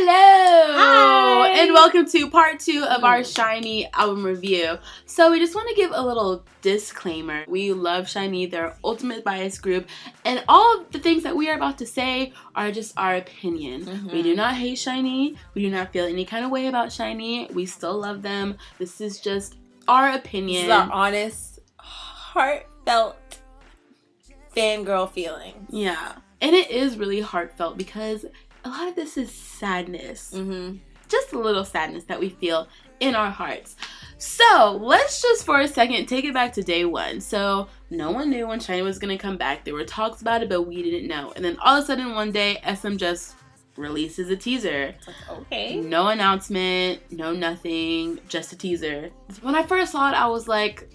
Hello! Hi! And welcome to part 2 of our SHINee album review. So we just want to give a little disclaimer. We love SHINee, their ultimate bias group, and all of the things that we are about to say are just our opinion. We do not hate SHINee. We do not feel any kind of way about SHINee. We still love them. This is just our opinion. This is our honest, heartfelt fangirl feeling. Yeah. And it is really heartfelt because a lot of this is sadness. Just a little sadness that we feel in our hearts. So let's just for a second take it back to day 1. So no one knew when SHINee was going to come back. There were talks about it, but we didn't know. And then all of a sudden one day, SM just releases a teaser. It's like, okay. No announcement, no nothing, just a teaser. When I first saw it, I was like,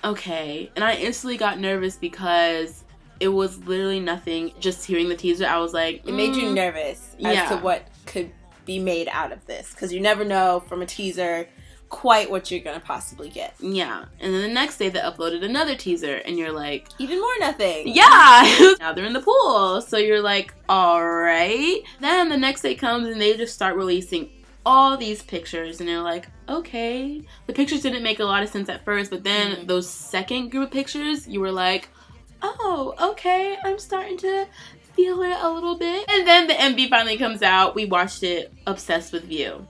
okay. And I instantly got nervous because it was literally nothing. Just hearing the teaser, I was like, It made you nervous as to what could be made out of this. Because you never know from a teaser quite what you're going to possibly get. Yeah. And then the next day they uploaded another teaser and you're like, even more nothing. Yeah! Now they're in the pool. So you're like, alright. Then the next day comes and they just start releasing all these pictures and they're like, okay. The pictures didn't make a lot of sense at first, but then those second group of pictures, you were like, oh, okay, I'm starting to feel it a little bit. And then the MV finally comes out. We watched it obsessed with View.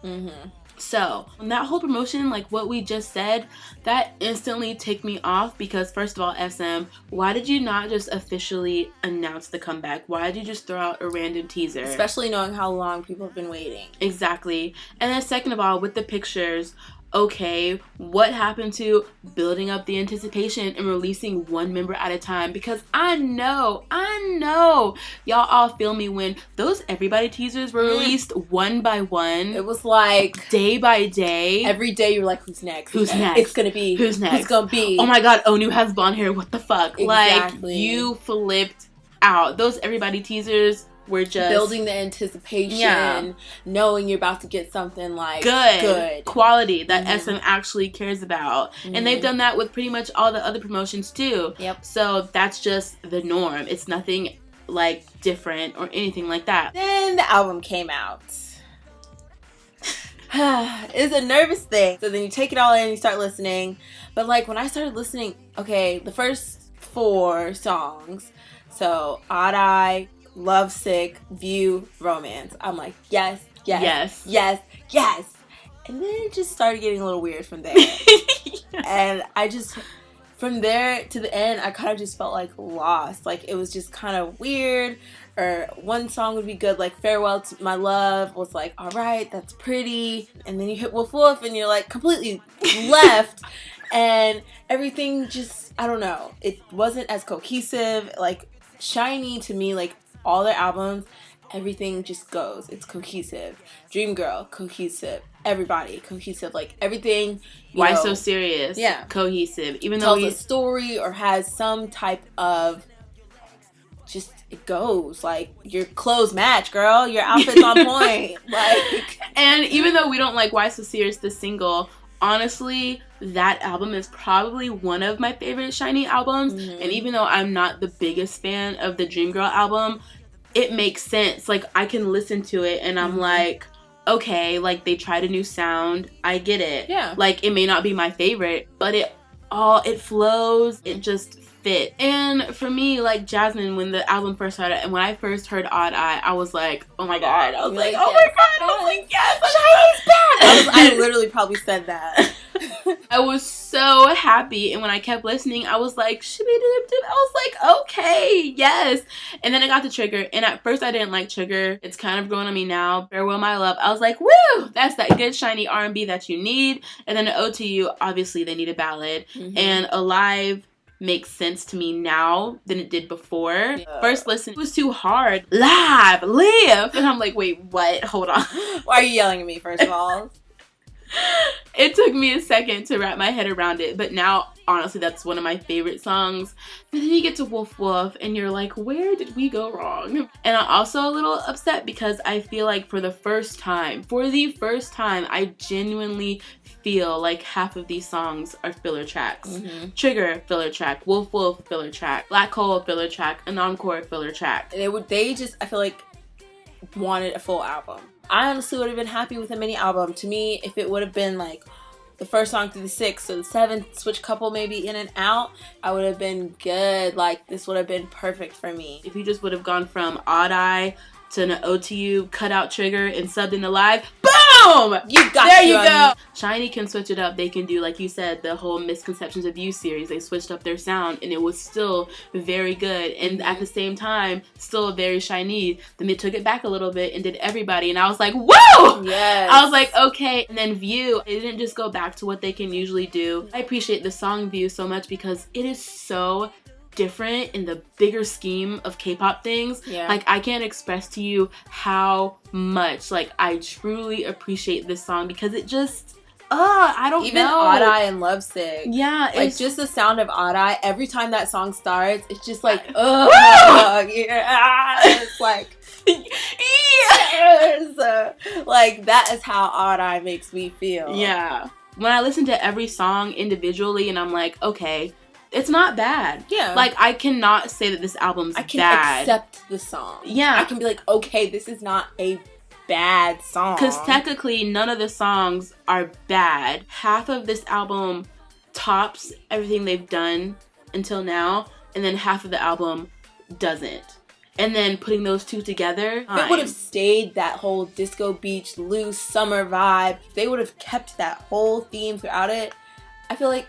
So, when that whole promotion, like what we just said, that instantly ticked me off because first of all, SM, why did you not just officially announce the comeback? Why did you just throw out a random teaser? Especially knowing how long people have been waiting. Exactly. And then second of all, with the pictures, okay, what happened to building up the anticipation and releasing one member at a time? Because I know, y'all all feel me when those Everybody teasers were released one by one. It was like day by day. Every day you're like, who's next? Who's next? It's gonna be. Who's next? Who's gonna be? Oh my god, Onu has blonde hair. What the fuck? Exactly. Like, you flipped out. Those Everybody teasers were just building the anticipation, knowing you're about to get something like good quality that SM actually cares about. And they've done that with pretty much all the other promotions too. So that's just the norm. It's nothing like different or anything like that. Then the album came out. It's a nervous thing. So then you take it all in, you start listening. But like when I started listening, okay, the first 4 songs, so Odd Eye, Love Sick, View, Romance. I'm like, yes. And then it just started getting a little weird from there. And I just, from there to the end, I kind of just felt like lost. Like it was just kind of weird. Or one song would be good, like Farewell to My Love was like, all right, that's pretty. And then you hit Woof Woof and you're like completely left. And everything just, I don't know. It wasn't as cohesive. Like SHINee to me, like all their albums, everything just goes. It's cohesive. Dream Girl, cohesive. Everybody, cohesive. Like everything. Why So Serious? Yeah. Cohesive. Even though tells a story or has some type of just, it goes. Like your clothes match, girl. Your outfit's on point. Like, and even though we don't like Why So Serious, the single, honestly, that album is probably one of my favorite SHINee albums. And even though I'm not the biggest fan of the Dream Girl album, it makes sense. Like, I can listen to it and I'm like, okay, like, they tried a new sound. I get it. Yeah. Like, it may not be my favorite, but it flows. It just fit. And for me, like Jasmine, when the album first started and when I first heard Odd Eye, I was like, oh my god. I was like, oh my god. I was like, yes, SHINee's back. I literally probably said that. I was so happy, and when I kept listening, I was like, shibby-dip-dip. I was like, okay, yes. And then I got to Trigger, and at first I didn't like Trigger. It's kind of growing on me now. Farewell My Love, I was like, woo! That's that good SHINee R&B that you need. And then the OTU, obviously they need a ballad. And Alive makes sense to me now than it did before. First listen, it was too hard. Live! Live! And I'm like, wait, what? Hold on. Why are you yelling at me, first of all? It took me a second to wrap my head around it, but now, honestly, that's one of my favorite songs. And then you get to Woof Woof, and you're like, where did we go wrong? And I'm also a little upset because I feel like for the first time, I genuinely feel like half of these songs are filler tracks. Trigger, filler track. Woof Woof, filler track. Black Hole, filler track. An Encore, filler track. I feel like wanted a full album. I honestly would have been happy with a mini album. To me, if it would have been like the first song through the 6th or the 7th, switch couple maybe in and out, I would have been good. Like, this would have been perfect for me. If you just would have gone from Odd Eye to an OTU cutout trigger and subbed into live, boom! There you go. SHINee can switch it up. They can do, like you said, the whole Misconceptions of You series. They switched up their sound and it was still very good. And at the same time, still very SHINee. Then they took it back a little bit and did Everybody. And I was like, whoa! Yes. I was like, okay. And then View, they didn't just go back to what they can usually do. I appreciate the song View so much because it is so different in the bigger scheme of K-pop things. Yeah. Like, I can't express to you how much, like, I truly appreciate this song because it just, I don't even know. Odd Eye and Lovesick. Yeah. Like, just the sound of Odd Eye, every time that song starts, it's just like, yeah. It's like, yes. Like, that is how Odd Eye makes me feel. Yeah. When I listen to every song individually and I'm like, okay, it's not bad. Yeah. Like, I cannot say that this album's bad. I can accept the song. Yeah. I can be like, okay, this is not a bad song. Because technically, none of the songs are bad. Half of this album tops everything they've done until now, and then half of the album doesn't. And then putting those two together, if it would have stayed that whole disco beach, loose summer vibe, they would have kept that whole theme throughout it, I feel like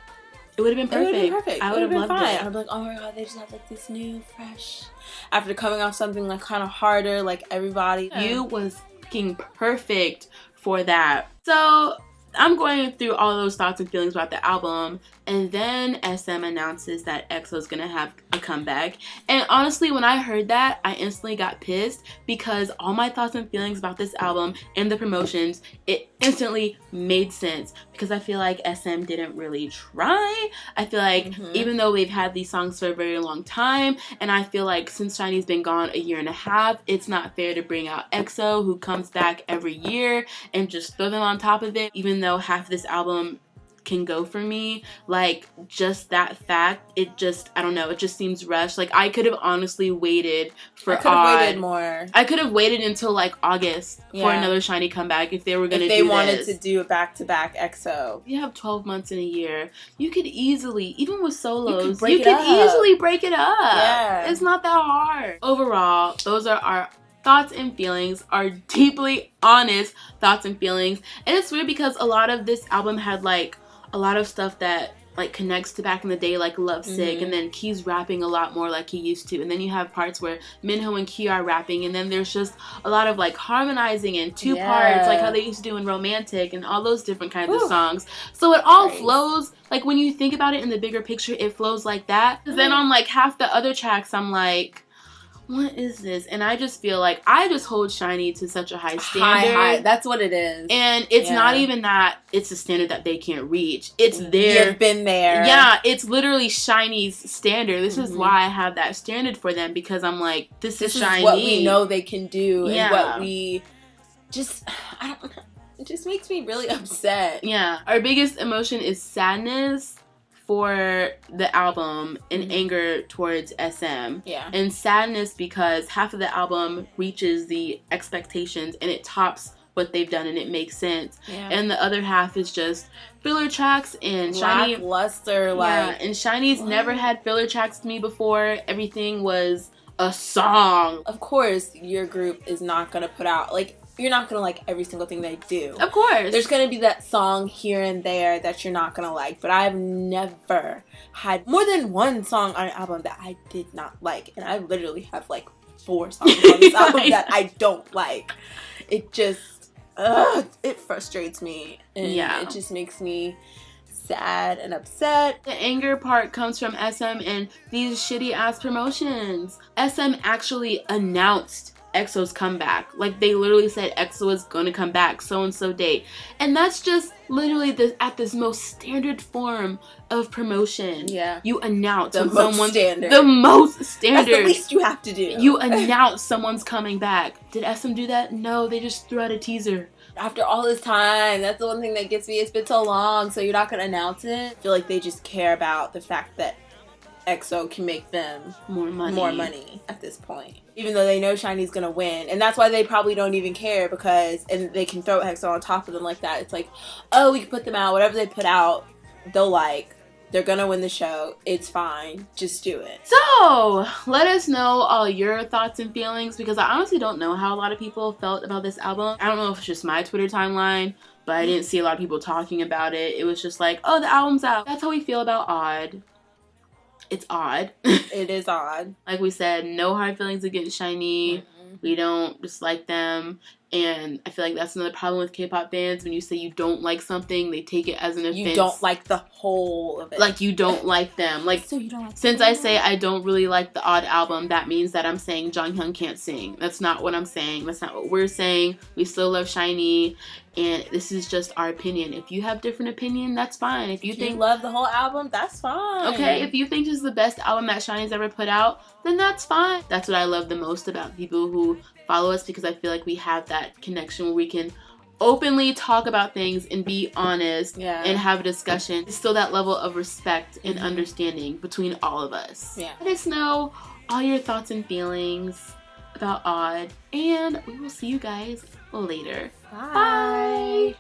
it would have been perfect. It would have been perfect. I would have loved fine. it. I'd be like, oh my god, they just have like this new, fresh. After coming off something like kind of harder, like Everybody. You was fucking perfect for that. So I'm going through all those thoughts and feelings about the album, and then SM announces that EXO's gonna have a comeback. And honestly, when I heard that, I instantly got pissed because all my thoughts and feelings about this album and the promotions, it instantly made sense because I feel like SM didn't really try. I feel like even though they've had these songs for a very long time, and I feel like since SHINee's been gone a year and a half, it's not fair to bring out EXO, who comes back every year, and just throw them on top of it, even though half of this album can go for me. Like, just that fact, it just, I don't know, it just seems rushed. Like, I could have honestly waited for I could have waited more. I could have waited until like August for another SHINee comeback if they were gonna do this. If they wanted to do a back-to-back EXO. You have 12 months in a year. You could easily, even with solos, you could easily break it up. Yeah. It's not that hard. Overall, those are our thoughts and feelings, are deeply honest thoughts and feelings. And it's weird because a lot of this album had like a lot of stuff that like connects to back in the day, like Lovesick, and then Key's rapping a lot more like he used to, and then you have parts where Minho and Key are rapping, and then there's just a lot of like harmonizing in two parts, like how they used to do in Romantic and all those different kinds of songs. So it all flows, like when you think about it in the bigger picture, it flows like that. Then on like half the other tracks, I'm like, what is this? And I just feel like I just hold SHINee to such a high standard. High. That's what it is. And it's not even that it's a standard that they can't reach. It's their... You've been there. Yeah, it's literally SHINee's standard. This is why I have that standard for them, because I'm like, this is SHINee. What we know they can do, and what we just... I don't know. It just makes me really upset. Yeah. Our biggest emotion is sadness for the album and anger towards SM. Yeah. And sadness because half of the album reaches the expectations and it tops what they've done and it makes sense. Yeah. And the other half is just filler tracks, and SHINee... Lackluster, like... Yeah, and SHINee's never had filler tracks to me before. Everything was a song. Of course, your group is not gonna put out, like... You're not gonna like every single thing they do. Of course. There's gonna be that song here and there that you're not gonna like. But I've never had more than one song on an album that I did not like. And I literally have like 4 songs on this album that I don't like. It just, it frustrates me. And it just makes me sad and upset. The anger part comes from SM and these shitty ass promotions. SM actually announced EXO's comeback. Like, they literally said EXO is gonna come back so-and-so date. And that's just literally at this most standard form of promotion. Yeah. You announce the most standard. The most standard. That's the least you have to do. You announce someone's coming back. Did SM do that? No, they just threw out a teaser. After all this time, that's the one thing that gets me. It's been so long, so you're not gonna announce it. I feel like they just care about the fact that EXO can make them more money at this point. Even though they know SHINee's gonna win. And that's why they probably don't even care and they can throw EXO on top of them like that. It's like, oh, we can put them out. Whatever they put out, they'll like. They're gonna win the show. It's fine. Just do it. So, let us know all your thoughts and feelings, because I honestly don't know how a lot of people felt about this album. I don't know if it's just my Twitter timeline, but I didn't see a lot of people talking about it. It was just like, oh, the album's out. That's how we feel about Odd. It's odd. It is odd. Like we said, no hard feelings against SHINee. We don't dislike them. And I feel like that's another problem with K-pop fans. When you say you don't like something, they take it as an offense. You don't like the whole of it. Like, you don't like them. Like, so you don't like since I say I don't really like the Odd album, that means that I'm saying Jonghyun can't sing. That's not what I'm saying. That's not what we're saying. We still love SHINee. And this is just our opinion. If you have different opinion, that's fine. If you think love the whole album, that's fine. Okay, if you think this is the best album that SHINee's ever put out, then that's fine. That's what I love the most about people who follow us, because I feel like we have that connection where we can openly talk about things and be honest and have a discussion. It's still that level of respect and understanding between all of us. Yeah. Let us know all your thoughts and feelings about Odd, and we will see you guys later. Bye.